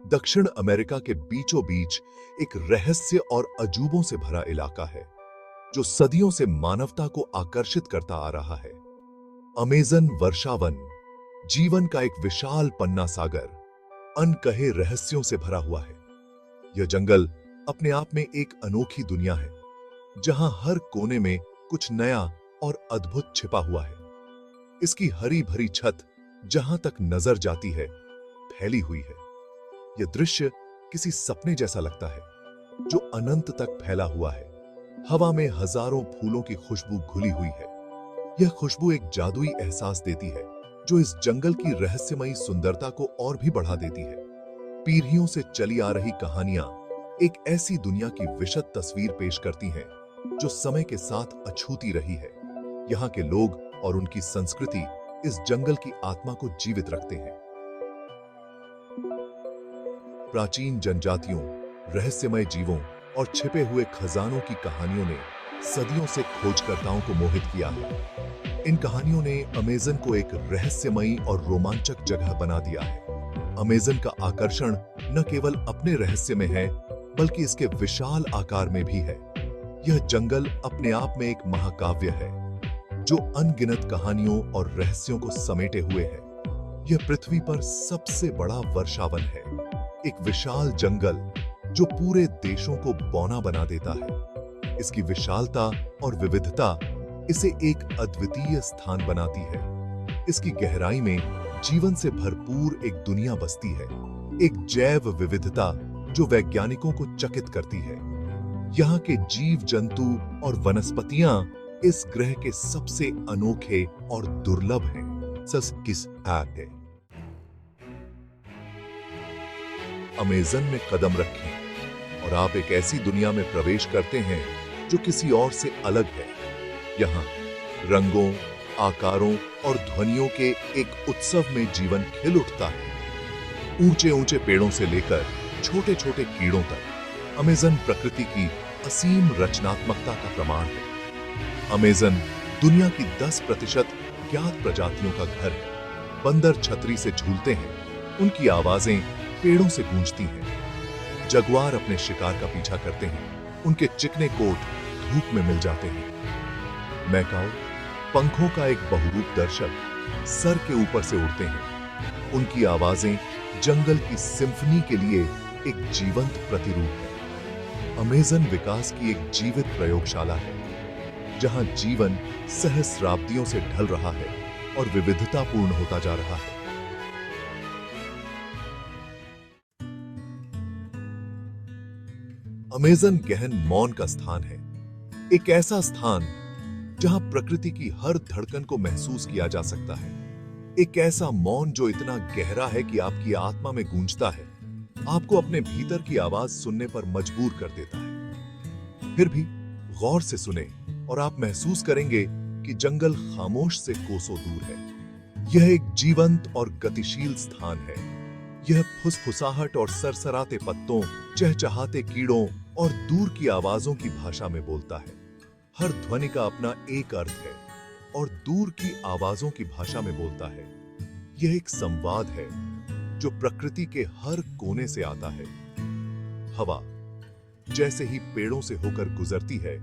दक्षिण अमेरिका के बीचों बीच एक रहस्य और अजूबों से भरा इलाका है जो सदियों से मानवता को आकर्षित करता आ रहा है। अमेज़न वर्षावन जीवन का एक विशाल पन्ना सागर अनकहे रहस्यों से भरा हुआ है। यह जंगल अपने आप में एक अनोखी दुनिया है जहां हर कोने में कुछ नया और अद्भुत छिपा हुआ है। इसकी हरी भरी छत जहां तक नजर जाती है फैली हुई है। यह दृश्य किसी सपने जैसा लगता है जो अनंत तक फैला हुआ है। हवा में हजारों फूलों की खुशबू घुली हुई है। यह खुशबू एक जादुई एहसास देती है जो इस जंगल की रहस्यमयी सुंदरता को और भी बढ़ा देती है। पीढ़ियों से चली आ रही कहानियां एक ऐसी दुनिया की विशद तस्वीर पेश करती हैं जो समय के साथ अछूती रही है। यहाँ के लोग और उनकी संस्कृति इस जंगल की आत्मा को जीवित रखते हैं। प्राचीन जनजातियों, रहस्यमय जीवों और छिपे हुए खजानों की कहानियों ने सदियों से खोजकर्ताओं को मोहित किया है। इन कहानियों ने अमेज़न को एक रहस्यमयी और रोमांचक जगह बना दिया है। अमेज़न का आकर्षण न केवल अपने रहस्य में है बल्कि इसके विशाल आकार में भी है। यह जंगल अपने आप में एक महाकाव्य है जो अनगिनत कहानियों और रहस्यों को समेटे हुए है। यह पृथ्वी पर सबसे बड़ा वर्षावन है, एक विशाल जंगल जो पूरे देशों को बौना बना देता है। इसकी विशालता और विविधता इसे एक अद्वितीय स्थान बनाती है। इसकी गहराई में जीवन से भरपूर एक दुनिया बसती है, एक जैव विविधता जो वैज्ञानिकों को चकित करती है। यहाँ के जीव जंतु और वनस्पतियां इस ग्रह के सबसे अनोखे और दुर्लभ हैं। सस है। अमेज़न में कदम रखें और आप एक ऐसी दुनिया में प्रवेश करते हैं जो किसी और से अलग है। यहाँ रंगों, आकारों और ध्वनियों के एक उत्सव में जीवन खिल उठता है। ऊंचे ऊंचे पेड़ों से लेकर छोटे छोटे कीड़ों तक अमेज़न प्रकृति की असीम रचनात्मकता का प्रमाण है। अमेज़न दुनिया की 10% ज्ञात प्रजातियों का घर है। बंदर छतरी से झूलते हैं, उनकी आवाजें पेड़ों से गूंजती हैं। जगुआर अपने शिकार का पीछा करते हैं, उनके चिकने कोट धूप में मिल जाते हैं। मैकाओ पंखों का एक बहुरूप दर्शक सर के ऊपर से उड़ते हैं। उनकी आवाजें जंगल की सिम्फनी के लिए एक जीवंत प्रतिरूप है। अमेज़न विकास की एक जीवित प्रयोगशाला है जहां जीवन सहस्राब्दियों से ढल रहा है और विविधतापूर्ण होता जा रहा है। अमेज़न गहन मौन का स्थान है, एक ऐसा स्थान जहां प्रकृति की हर धड़कन को महसूस किया जा सकता है। एक ऐसा मौन जो इतना गहरा है कि आपकी आत्मा में गूंजता है, आपको अपने भीतर की आवाज सुनने पर मजबूर कर देता है। फिर भी गौर से सुने और आप महसूस करेंगे कि जंगल खामोश से कोसों दूर है। यह एक जीवंत और गतिशील स्थान है। यह फुसफुसाहट और सरसराते पत्तों, चहचहाते कीड़ों और दूर की आवाजों की भाषा में बोलता है। हर ध्वनि का अपना एक अर्थ है और दूर की आवाजों की भाषा में बोलता है। यह एक संवाद है जो प्रकृति के हर कोने से आता है। हवा जैसे ही पेड़ों से होकर गुजरती है,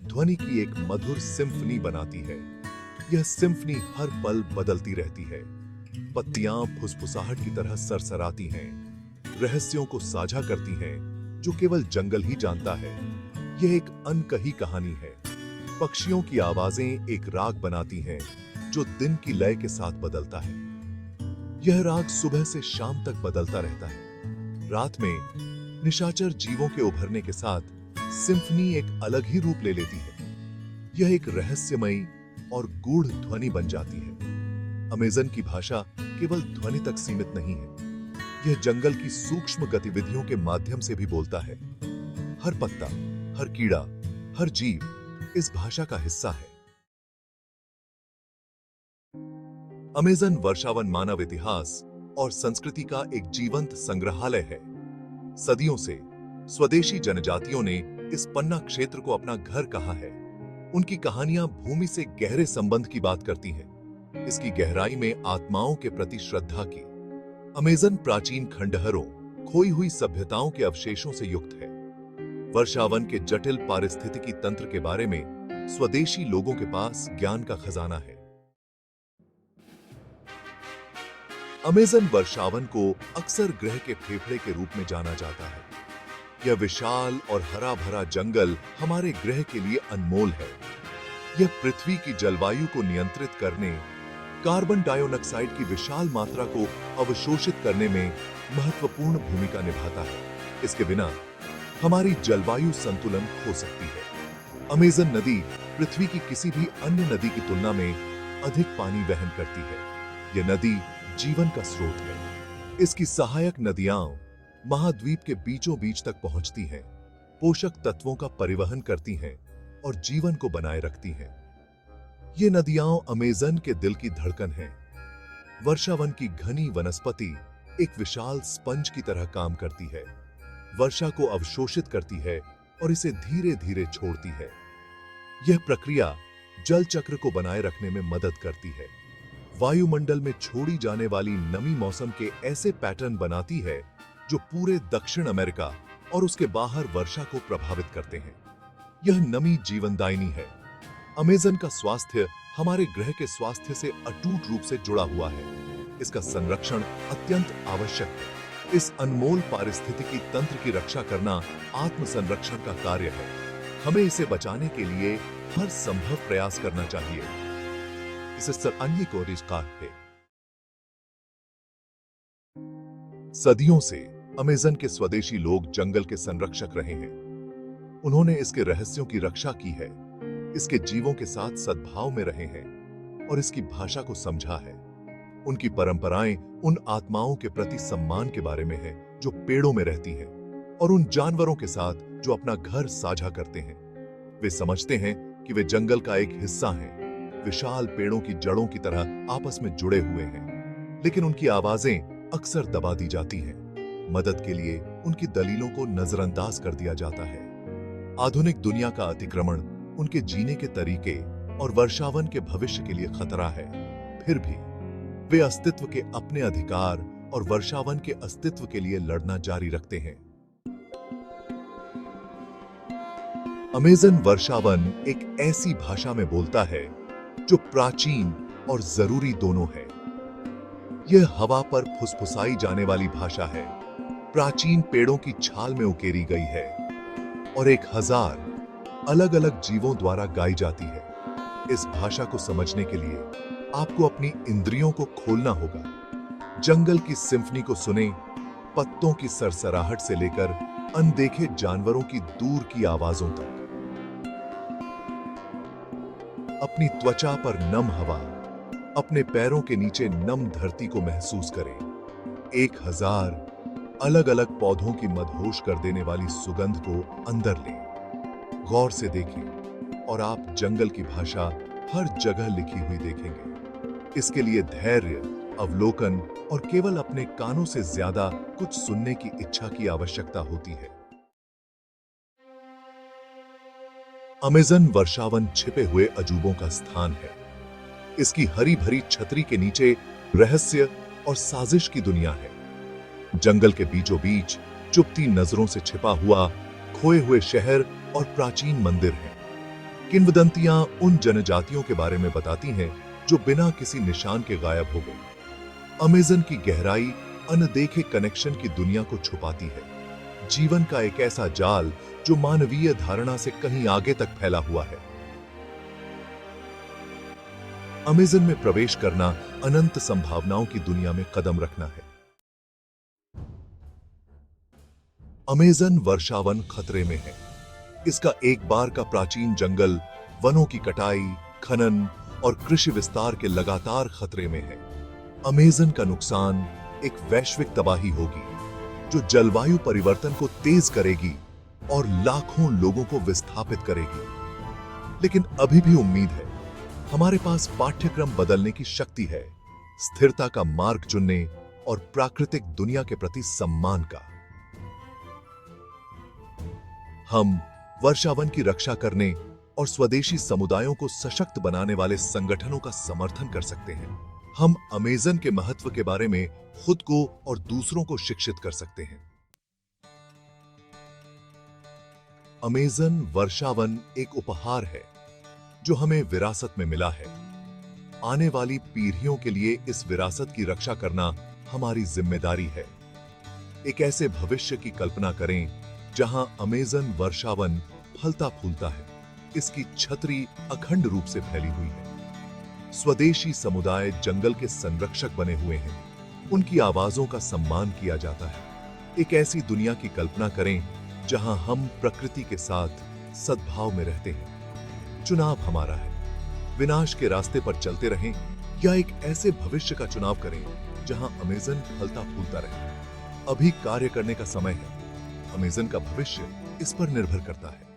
ध्वनि की एक मधुर सिम्फनी बनाती है। यह सिम्फनी हर पल बदलती रहती है। पत्तियां फुसफुसाहट की तरह सरसराती हैं, रहस्यों को साझा करती हैं जो केवल जंगल ही जानता है। यह एक अनकही कहानी है। पक्षियों की आवाजें एक राग बनाती हैं जो दिन की लय के साथ बदलता है। यह राग सुबह से शाम तक बदलता रहता है। रात में निशाचर जीवों के उभरने के साथ सिम्फनी एक अलग ही रूप ले लेती है। यह एक रहस्यमयी और गूढ़ ध्वनि बन जाती है। अमेज़न की भाषा केवल ध्वनि तक सीमित नहीं है, यह जंगल की सूक्ष्म गतिविधियों के माध्यम से भी बोलता है। हर पत्ता, हर कीड़ा, हर जीव इस भाषा का हिस्सा है। अमेज़न वर्षावन मानव इतिहास और संस्कृति का एक जीवंत संग्रहालय है। सदियों से स्वदेशी जनजातियों ने इस पन्ना क्षेत्र को अपना घर कहा है। उनकी कहानियां भूमि से गहरे संबंध की बात करती हैं, इसकी गहराई में आत्माओं के प्रति श्रद्धा की। अमेज़न प्राचीन खंडहरों, खोई हुई सभ्यताओं के अवशेषों से युक्त है। वर्षावन के जटिल पारिस्थितिकी तंत्र के बारे में स्वदेशी लोगों के पास ज्ञान का खजाना है। अमेज़न वर्षावन को अक्सर ग्रह के फेफड़े के रूप में जाना जाता है। यह विशाल और हरा भरा जंगल हमारे ग्रह के लिए अनमोल है। यह पृथ्वी की जलवायु को नियंत्रित करने, कार्बन डाइऑक्साइड की विशाल मात्रा को अवशोषित करने में महत्वपूर्ण भूमिका निभाता है। इसके बिना हमारी जलवायु संतुलन खो सकती है। अमेज़न नदी पृथ्वी की किसी भी अन्य नदी की तुलना में अधिक पानी वहन करती है। यह नदी जीवन का स्रोत है। इसकी सहायक नदियां महाद्वीप के बीचों बीच तक पहुंचती हैं, पोषक तत्वों का परिवहन करती हैं और जीवन को बनाए रखती हैं। ये नदियां अमेज़न के दिल की धड़कन हैं। वर्षावन की घनी वनस्पति एक विशाल स्पंज की तरह काम करती है। वर्षा को अवशोषित करती है और इसे धीरे धीरे छोड़ती है। यह प्रक्रिया जल चक्र को बनाए रखने में मदद करती है। वायुमंडल में छोड़ी जाने वाली नमी मौसम के ऐसे पैटर्न बनाती है जो पूरे दक्षिण अमेरिका और उसके बाहर वर्षा को प्रभावित करते हैं। यह नमी जीवनदायिनी है। अमेज़न का स्वास्थ्य हमारे ग्रह के स्वास्थ्य से अटूट रूप से जुड़ा हुआ है। इसका संरक्षण अत्यंत आवश्यक है। इस अनमोल पारिस्थितिकी तंत्र की रक्षा करना आत्म संरक्षण का कार्य है। हमें इसे बचाने के लिए हर संभव प्रयास करना चाहिए। इसे सरअन्य को रिश्ता है। सदियों से अमेज़न के स्वदेशी लोग जंगल के संरक्षक रहे हैं। उन्होंने इसके रहस्यों की रक्षा की है, इसके जीवों के साथ सद्भाव में रहे हैं और इसकी भाषा को समझा है। उनकी परंपराएं उन आत्माओं के प्रति सम्मान के बारे में है जो पेड़ों में रहती हैं और उन जानवरों के साथ जो अपना घर साझा करते हैं। वे समझते हैं कि वे जंगल का एक हिस्सा हैं, विशाल पेड़ों की जड़ों की तरह आपस में जुड़े हुए हैं, लेकिन उनकी आवाजें अक्सर दबा दी जाती हैं। मदद के लिए उनकी दलीलों को नजरअंदाज कर दिया जाता है। आधुनिक दुनिया का अतिक्रमण उनके जीने के तरीके और वर्षावन के भविष्य के लिए खतरा है। फिर भी वे अस्तित्व के अपने अधिकार और वर्षावन के अस्तित्व के लिए लड़ना जारी रखते हैं। अमेज़न वर्षावन एक ऐसी भाषा में बोलता है जो प्राचीन और जरूरी दोनों है। यह हवा पर फुसफुसाई जाने वाली भाषा है, प्राचीन पेड़ों की छाल में उकेरी गई है और 1000 अलग अलग जीवों द्वारा गाई जाती है। इस भाषा को समझने के लिए आपको अपनी इंद्रियों को खोलना होगा। जंगल की सिम्फनी को सुने, पत्तों की सरसराहट से लेकर अनदेखे जानवरों की दूर की आवाजों तक। अपनी त्वचा पर नम हवा, अपने पैरों के नीचे नम धरती को महसूस करें। 1000 अलग अलग पौधों की मदहोश कर देने वाली सुगंध को अंदर लें। गौर से देखें और आप जंगल की भाषा हर जगह लिखी हुई देखेंगे। इसके लिए धैर्य, अवलोकन और केवल अपने कानों से ज्यादा कुछ सुनने की इच्छा की आवश्यकता होती है। अमेज़न वर्षावन छिपे हुए अजूबों का स्थान है। इसकी हरी भरी छतरी के नीचे रहस्य और साजिश की दुनिया है। जंगल के बीचों बीच चुपती नजरों से छिपा हुआ खोए हुए शहर और प्राचीन मंदिर हैं। किंवदंतियां उन जनजातियों के बारे में बताती हैं जो बिना किसी निशान के गायब हो गई। अमेज़न की गहराई अनदेखे कनेक्शन की दुनिया को छुपाती है। जीवन का एक ऐसा जाल जो मानवीय धारणा से कहीं आगे तक फैला हुआ है। अमेज़न में प्रवेश करना अनंत संभावनाओं की दुनिया में कदम रखना है। अमेज़न वर्षावन खतरे में है। इसका एक बार का प्राचीन जंगल वनों की कटाई, खनन और कृषि विस्तार के लगातार खतरे में है। अमेज़न का नुकसान एक वैश्विक तबाही होगी जो जलवायु परिवर्तन को तेज करेगी और लाखों लोगों को विस्थापित करेगी। लेकिन अभी भी उम्मीद है। हमारे पास पाठ्यक्रम बदलने की शक्ति है, स्थिरता का मार्ग चुनने और प्राकृतिक दुनिया के प्रति सम्मान का। हम वर्षावन की रक्षा करने और स्वदेशी समुदायों को सशक्त बनाने वाले संगठनों का समर्थन कर सकते हैं। हम अमेज़न के महत्व के बारे में खुद को और दूसरों को शिक्षित कर सकते हैं। अमेज़न वर्षावन एक उपहार है जो हमें विरासत में मिला है। आने वाली पीढ़ियों के लिए इस विरासत की रक्षा करना हमारी जिम्मेदारी है। एक ऐसे भविष्य की कल्पना करें जहां अमेज़न वर्षावन फलता फूलता है, इसकी छतरी अखंड रूप से फैली हुई है। स्वदेशी समुदाय जंगल के संरक्षक बने हुए हैं, उनकी आवाजों का सम्मान किया जाता है। एक ऐसी दुनिया की कल्पना करें जहां हम प्रकृति के साथ सद्भाव में रहते हैं। चुनाव हमारा है, विनाश के रास्ते पर चलते रहें या एक ऐसे भविष्य का चुनाव करें जहां अमेज़न फलता फूलता रहे। अभी कार्य करने का समय है, अमेज़न का भविष्य इस पर निर्भर करता है।